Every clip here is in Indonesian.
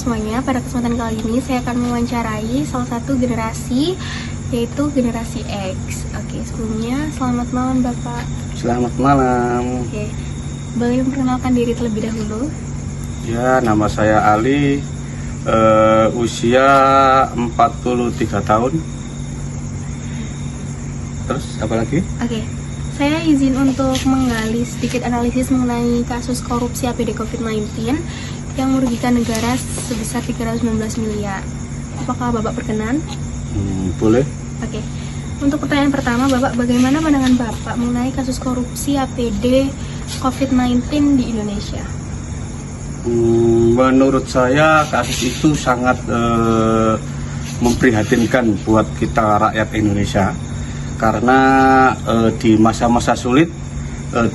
semuanya, pada kesempatan kali ini saya akan mewawancarai salah satu generasi, yaitu generasi X. Oke, sebelumnya selamat malam Bapak. Selamat malam. Oke, boleh memperkenalkan diri terlebih dahulu? Ya, nama saya Ali, usia 43 tahun. Terus apa lagi? Oke, saya izin untuk menggali sedikit analisis mengenai kasus korupsi APD COVID-19 yang merugikan negara sebesar 319 miliar. Apakah Bapak berkenan? Boleh. Oke, untuk pertanyaan pertama, Bapak, bagaimana pandangan Bapak mengenai kasus korupsi APD COVID-19 di Indonesia? Menurut saya kasus itu sangat memprihatinkan buat kita rakyat Indonesia, karena di masa-masa sulit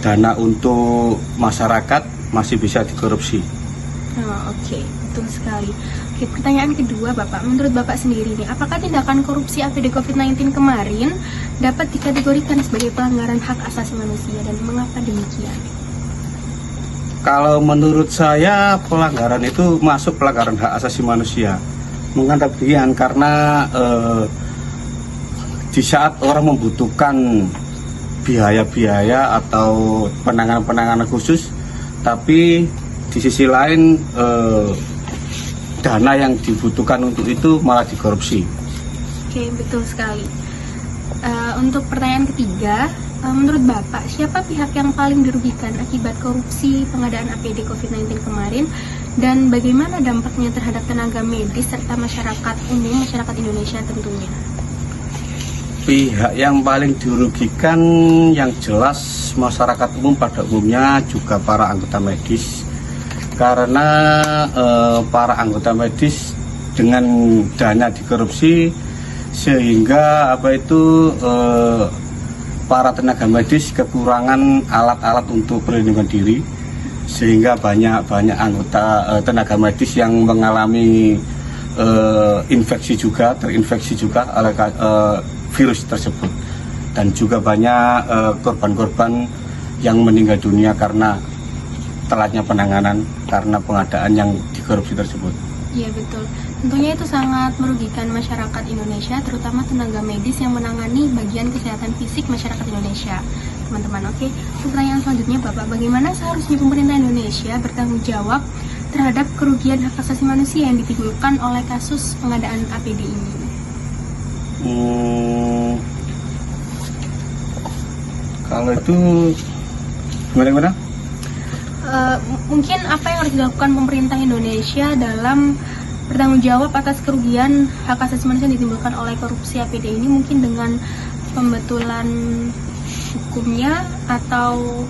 dana untuk masyarakat masih bisa dikorupsi. Oke, betul sekali. Oke, pertanyaan kedua, Bapak, menurut Bapak sendiri nih, apakah tindakan korupsi APD COVID-19 kemarin dapat dikategorikan sebagai pelanggaran hak asasi manusia dan mengapa demikian? Kalau menurut saya pelanggaran itu masuk pelanggaran hak asasi manusia. Mengapa demikian? Karena di saat orang membutuhkan biaya-biaya atau penanganan-penanganan khusus, tapi di sisi lain dana yang dibutuhkan untuk itu malah dikorupsi. Oke, betul sekali. Untuk pertanyaan ketiga, menurut Bapak, siapa pihak yang paling dirugikan akibat korupsi pengadaan APD COVID-19 kemarin, dan bagaimana dampaknya terhadap tenaga medis serta masyarakat umum, masyarakat Indonesia tentunya? Pihak yang paling dirugikan yang jelas masyarakat umum pada umumnya, juga para anggota medis, karena para anggota medis dengan dana dikorupsi sehingga para tenaga medis kekurangan alat-alat untuk perlindungan diri, sehingga banyak anggota tenaga medis yang mengalami terinfeksi juga oleh virus tersebut, dan juga banyak korban-korban yang meninggal dunia karena telatnya penanganan karena pengadaan yang dikorupsi tersebut. Iya, betul. Tentunya itu sangat merugikan masyarakat Indonesia, terutama tenaga medis yang menangani bagian kesehatan fisik masyarakat Indonesia, teman-teman. Oke, pertanyaan selanjutnya, Bapak, bagaimana seharusnya pemerintah Indonesia bertanggung jawab terhadap kerugian hak asasi manusia yang ditimbulkan oleh kasus pengadaan APD ini? Kalau itu gimana? Mungkin apa yang harus dilakukan pemerintah Indonesia dalam bertanggung jawab atas kerugian hak asasi manusia yang ditimbulkan oleh korupsi APD ini, mungkin dengan pembetulan hukumnya atau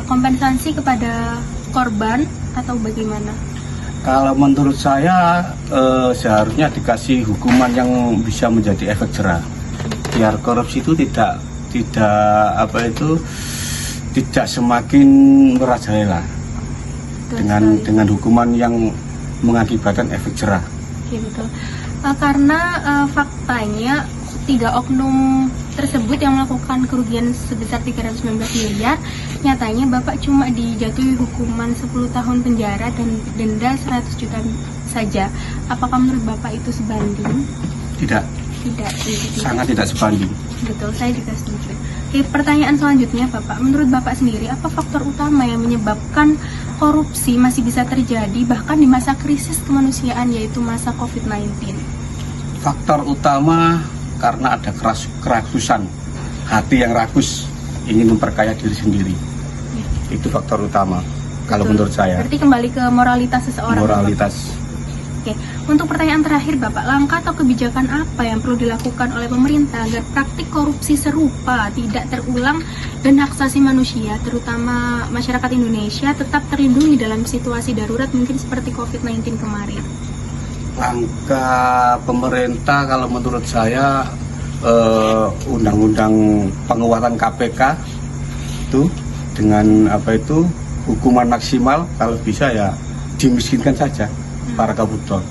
kompensasi kepada korban, atau bagaimana? Kalau menurut saya seharusnya dikasih hukuman yang bisa menjadi efek jerah, biar korupsi itu tidak semakin merajalela, dengan hukuman yang mengakibatkan efek jerah. Oke, betul. Karena faktanya 3 oknum tersebut yang melakukan kerugian sebesar 319 miliar, nyatanya Bapak cuma dijatuhi hukuman 10 tahun penjara dan denda 100 juta saja. Apakah menurut Bapak itu sebanding? Tidak. Sangat tidak sebanding. Betul, saya juga setuju. Oke, pertanyaan selanjutnya, Bapak, menurut Bapak sendiri, apa faktor utama yang menyebabkan korupsi masih bisa terjadi bahkan di masa krisis kemanusiaan, yaitu masa COVID-19? Faktor utama karena ada kerakusan hati yang rakus, ingin memperkaya diri sendiri. Ya. Itu faktor utama. Kalau Betul. menurut saya. Berarti kembali ke moralitas seseorang. Moralitas. Oke, untuk pertanyaan terakhir, Bapak, langkah atau kebijakan apa yang perlu dilakukan oleh pemerintah agar praktik korupsi serupa tidak terulang dan hak asasi manusia, terutama masyarakat Indonesia, tetap terlindungi dalam situasi darurat mungkin seperti COVID-19 kemarin? Langkah pemerintah kalau menurut saya undang-undang penguatan KPK itu dengan hukuman maksimal, kalau bisa ya dimiskinkan saja para koruptor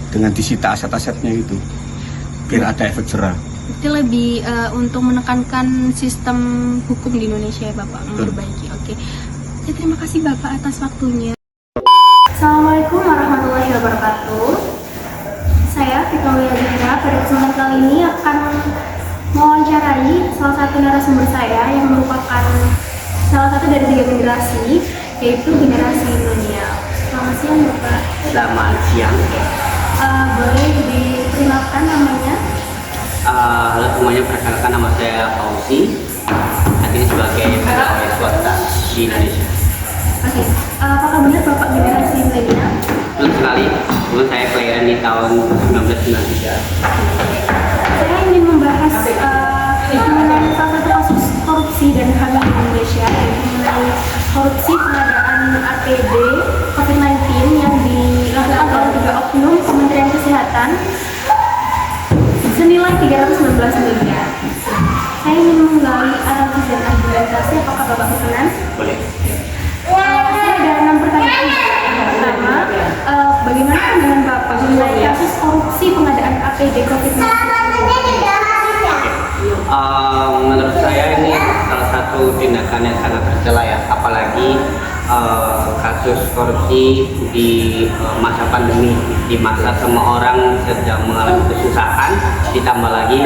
dengan disita aset-asetnya itu, biar ada efek jerah. Itu lebih untuk menekankan sistem hukum di Indonesia ya, Bapak, memperbaiki. Oke. Ya, terima kasih Bapak atas waktunya. Assalamualaikum warahmatullahi wabarakatuh. kali ini akan mewawancarai salah satu narasumber saya yang merupakan salah satu dari 3 generasi, yaitu generasi milenial. Selamat siang Bapak. Selamat siang. Boleh diperkenalkan namanya? Halo semuanya, perkenalkan nama saya Fauzi. Saat ini sebagai pegawai swasta di Indonesia. Oke, apakah benar Bapak generasi milenial? Betul sekali. Dulu saya kelahiran di tahun 1993. Saya ingin membahas mengenai salah satu kasus korupsi dan HAM di Indonesia, yaitu mengenai korupsi pengadaan APD COVID-19 yang dilakukan oleh 3 oknum Kementerian Kesehatan senilai 316 miliar. Saya ingin menggali analisis dan argumentasi. Apakah Bapak berkenan? Boleh. Saya ada 6 pertanyaan. Yang pertama, bagaimana pandangan Bapak mengenai kasus korupsi pengadaan APD COVID-19? Menurut saya ini salah satu tindakan yang sangat tercela ya, apalagi kasus korupsi di masa pandemi, di masa semua orang sedang mengalami kesusahan, ditambah lagi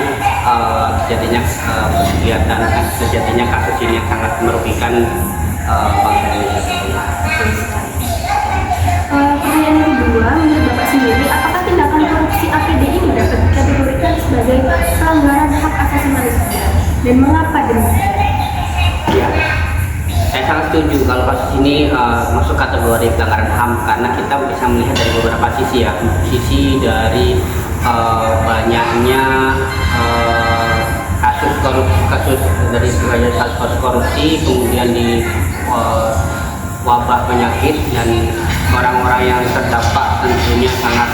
terjadinya kasus ini yang sangat merugikan bangsa Indonesia. Pertanyaan yang kedua, menurut Bapak sendiri, apakah tindakan korupsi APD ini dapat dikategorikan sebagai pelanggaran hak asasi manusia? Dan mengapa demikian? Ya, saya sangat setuju kalau kasus ini masuk kategori pelanggaran HAM, karena kita bisa melihat dari beberapa sisi ya. Sisi dari banyaknya kasus korupsi, kemudian di wabah penyakit, dan orang-orang yang terdampak tentunya sangat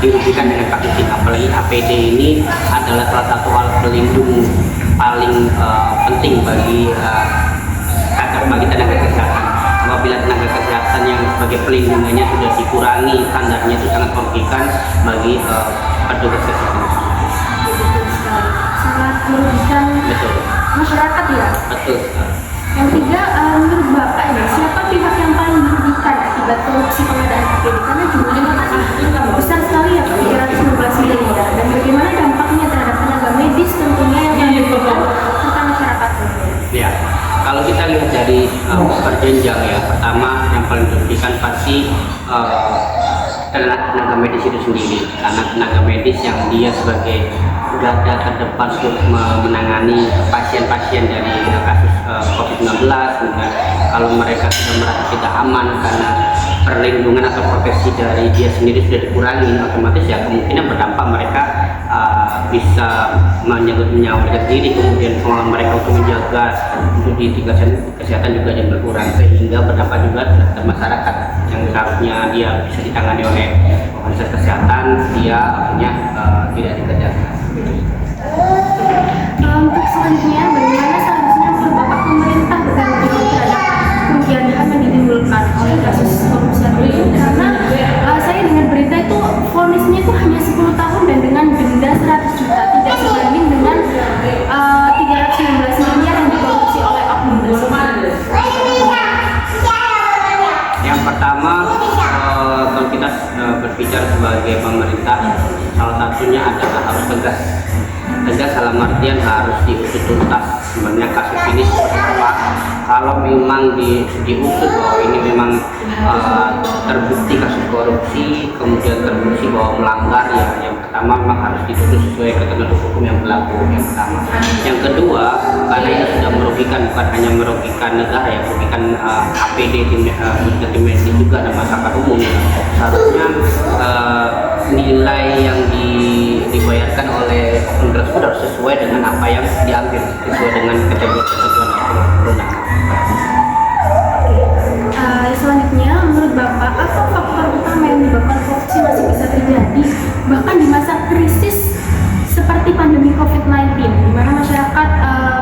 dirugikan dengan kasus ini. Apalagi APD ini adalah salah satu alat pelindung paling penting bagi tenaga kesehatan. Apabila tenaga kesehatan yang sebagai pelindungannya sudah dikurangi, standarnya itu sangat merugikan bagi petugas kesehatan. Sangat merugikan masyarakat ya? Betul. Yang ketiga, menurut Bapak ya, siapa pihak yang paling dirugikan akibat korupsi pengadaan APD? Karena jumlahnya besar sekali ya, 316 miliar. Dan bagaimana dampaknya terhadap tenaga medis tentunya yang dirugikan serta masyarakat? Ya, kalau kita lihat dari berjenjang ya, pertama yang paling dirugikan pasti tenaga medis itu sendiri, karena tenaga medis yang dia sebagai garda terdepan untuk menangani pasien-pasien dari kasus COVID-19, dan kalau mereka sudah merasa tidak aman karena perlindungan atau profesi dari dia sendiri sudah dikurangi, otomatis ya kemungkinan berdampak mereka bisa menjaga nyawa mereka sendiri, kemudian kemampuan mereka untuk menjaga untuk di tingkat kesehatan juga yang berkurang, sehingga berdampak juga terhadap masyarakat yang seharusnya dia bisa ditangani oleh fasilitas kesehatan, dia akhirnya tidak dikerjakan. Untuk selanjutnya, bagaimana seharusnya menurut Bapak pemerintah bertanggung jawab terhadap kerugian HAM yang ditimbulkan oleh kasus korupsi ini? Karena saya dengar berita itu vonisnya itu hanya 10 tahun dan dengan denda 100 juta, tidak sebanding dengan 316 miliar yang dikorupsi oleh oknum tersebut. Yang pertama, kalau kita berbicara sebagai pemerintah, salah satunya adalah harus tegas dalam artian harus diusut tuntas sebenarnya kasus ini seperti apa. Kalau memang diusut bahwa ini memang terbukti kasus korupsi, kemudian terbukti bahwa melanggar, ya yang pertama memang harus dituntut sesuai ketentuan hukum yang berlaku, yang pertama. Yang kedua, karena ini sudah merugikan, bukan hanya merugikan negara ya, merugikan APD tim medis juga dan masyarakat umum, seharusnya nilai yang dibayarkan oleh oknum tersebut harus sesuai dengan apa yang diambil, sesuai dengan ketentuan perundangan. Selanjutnya, menurut Bapak, apa faktor utama yang menyebabkan korupsi masih bisa terjadi bahkan di masa krisis seperti pandemi COVID-19, di mana masyarakat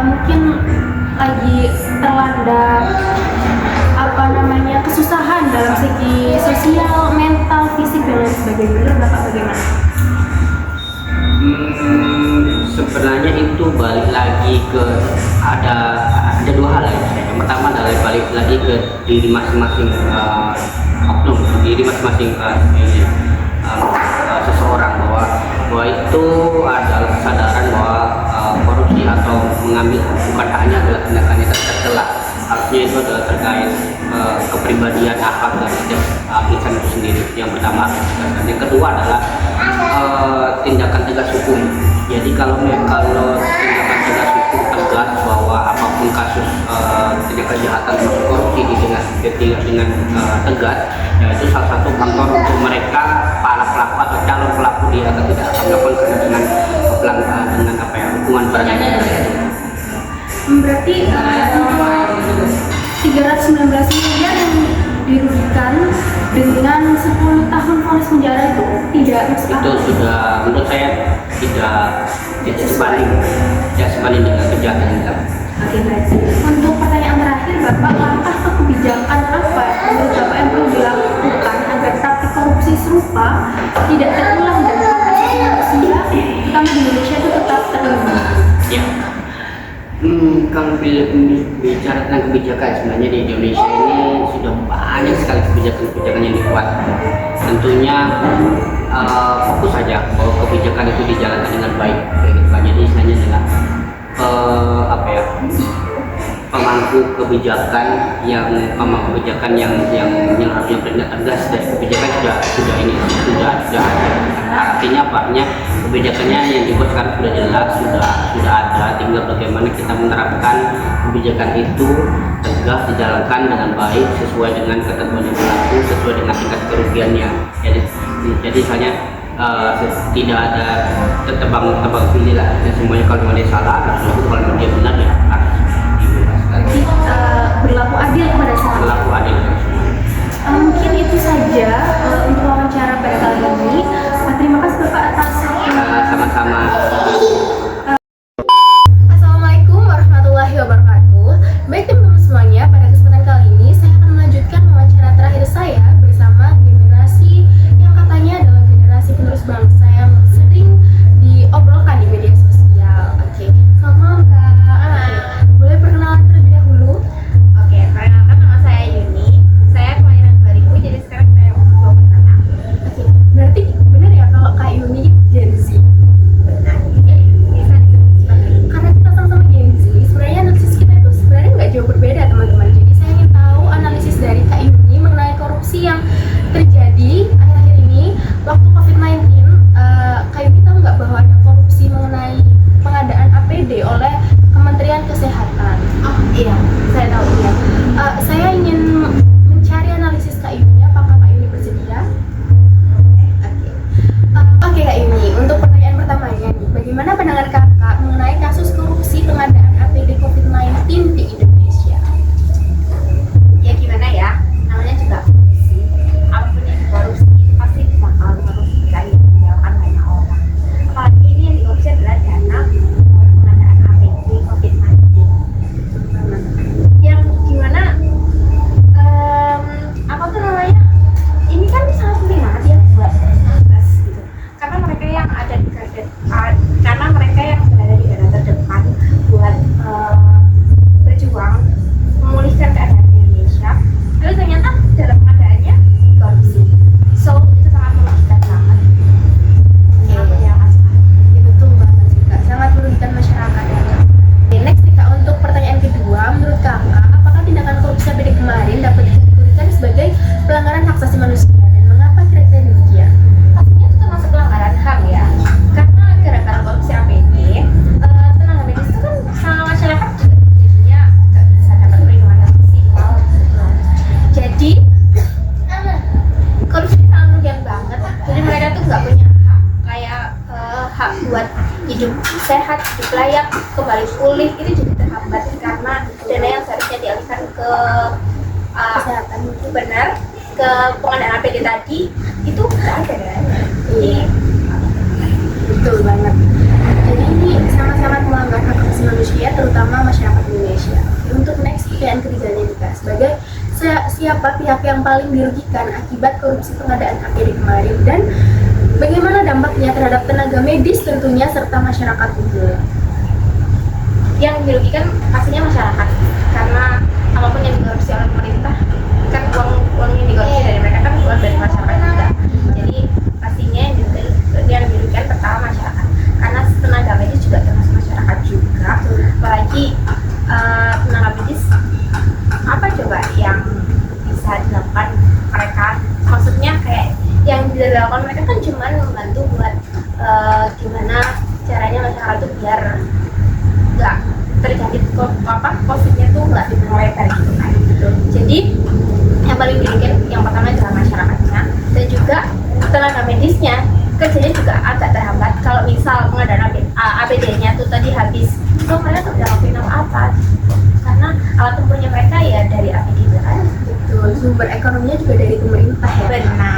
mungkin lagi terlanda kesusahan dalam segi sosial, mental, fisik dan lain sebagainya. Menurut Bapak bagaimana? Sebenarnya itu balik lagi ke ada dua hal ya. Yang pertama adalah balik lagi ke diri masing-masing oknum, diri masing-masing seseorang, bahwa itu adalah kesadaran bahwa korupsi atau mengambil bukan hanya adalah tindakan yang tercela, harusnya itu adalah terkait kepribadian akhlak dari setiap insan itu sendiri. Yang pertama, dan yang kedua adalah tindakan tegas hukum. Jadi kalau tindakan tegas hukum tegas bahwa apapun kasus tindak kejahatan termasuk korupsi dengan tegas, ya itu salah satu faktor untuk mereka para pelaku atau calon pelaku dia akan tidak akan melakukan dengan hukuman berat. Berarti 319 miliar yang dirugikan dengan 10 tahun vonis penjara itu tidak masuk Itu akal. sudah menurut saya tidak sebanding dengan kejahatan yang dilakukan. Oke, baik. Untuk pertanyaan terakhir, Bapak, langkah atau kebijakan apa menurut Bapak yang perlu dilakukan agar praktik korupsi serupa tidak terulang dan hak asasi manusia, terutama di Indonesia itu tetap terlindungi? Ya. Kalau bicara tentang kebijakan, sebenarnya di Indonesia ini sudah banyak sekali kebijakan-kebijakan yang dibuat. Tentunya fokus saja bahwa kebijakan itu dijalankan dengan baik. Jadi istilahnya adalah pemangku kebijakan yang harusnya bertindak tegas, dan kebijakan sudah ada. Artinya kebijakannya yang dibuat sekarang sudah jelas, sudah ada, tinggal bagaimana kita menerapkan kebijakan itu tegas, dijalankan dengan baik sesuai dengan ketentuan yang berlaku, sesuai dengan tingkat kerugiannya. Jadi misalnya tidak ada tebang pilih lah, dan semuanya kalau dia salah harus dihukum, kalau dia benar ya harus dibebaskan. Berlaku adil kepada semua. Berlaku adil. Mungkin itu saja untuk wawancara pada kali ini. Terima kasih Bapak atas Sama-sama. Assalamualaikum warahmatullahi wabarakatuh. Baik teman-teman semuanya, pada kesempatan kali ini saya akan melanjutkan wawancara terakhir saya bersama generasi yang katanya adalah generasi penerus bangsa yang sering diobrolkan di media sosial. Oke, selamat malam Kak. Boleh perkenalan terlebih dahulu? Oke, perkenalkan nama saya Yuni. Saya kelahiran 2000, jadi sekarang saya umur 26 tahun. Oke, berarti benar ya kalau Kak Yuni Gen Z? Benar. Bisa disebut seperti itu. Karena kita sama-sama Gen Z, sebenarnya analisis kita itu sebenarnya nggak jauh berbeda teman-teman. Jadi saya ingin tahu analisis dari Kak Yuni mengenai korupsi yang terjadi akhir-akhir ini waktu COVID-19. Kak Yuni tahu nggak bahwa ada korupsi mengenai pengadaan APD oleh Kementerian Kesehatan? Oh iya, Saya tahu ya. Saya ingin mencari analisis Kak Yuni. Apakah Kak Yuni bersedia? oke. Oke Kak Yuni, untuk pertanyaan pertamanya nih, bagaimana pandangan kakak mengenai kasus korupsi pengadaan APD COVID-19 di Indonesia? Ya gimana ya, namanya juga korupsi. Apapun yang korupsi itu pasti bakal terus dilakukan banyak orang. Apalagi ini yang dikorupsi adalah dana pengadaan APD COVID-19. Yang dimana apa tuh namanya, ini kan sangat penting banget ya buat nakes gitu, karena mereka yang ada di karena mereka yang berada di garda terdepan buat berjuang memulihkan keadaan Indonesia, lalu ternyata dalam pengadaannya korupsi. So itu sangat merugikan banget. Ya, Ya, betul banget sih Kak, sangat merugikan masyarakat ya Kak. Oke, next nih Kak, untuk pertanyaan kedua, menurut kakak, apakah tindakan korupsi APD kemarin dapat dikategorikan sebagai pelanggaran hak asasi manusia dan mengapa kira-kira demikian? pastinya itu termasuk pelanggaran HAM ya, karena gara-gara korupsi APD tenaga medis itu kan sama masyarakat juga jadinya nggak bisa dapat perlindungan yang maksimal gitu. Jadi korupsi ini sangat merugikan banget, jadi mereka tuh nggak punya hak kayak hak buat hidup sehat, hidup layak, kembali pulih itu juga terhambat karena dana yang seharusnya dialihkan ke Kesehatan. benar ke pengadaan APD tadi itu nggak ada kan. Jadi Betul banget. Jadi ini sangat-sangat melanggar hak asasi manusia, terutama masyarakat Indonesia. Untuk next pertanyaan ketiganya nih Kak, sebagai siapa pihak yang paling dirugikan akibat korupsi pengadaan APD kemarin dan bagaimana dampaknya terhadap tenaga medis tentunya serta masyarakat juga? yang dirugikan pastinya masyarakat, karena apapun yang dikorupsi oleh pemerintah kan uang yang dikorupsi dari mereka kan keluar dari masyarakat juga. Jadi pastinya yang dirugikan pertama masyarakat. kerjanya juga agak terhambat. Kalau misal pengadaan APD-nya tuh tadi habis, itu mereka tuh udah ngelakuin apa? Karena alat tempurnya mereka ya dari APD itu kan. Betul, sumber ekonominya juga dari pemerintah ya. Benar.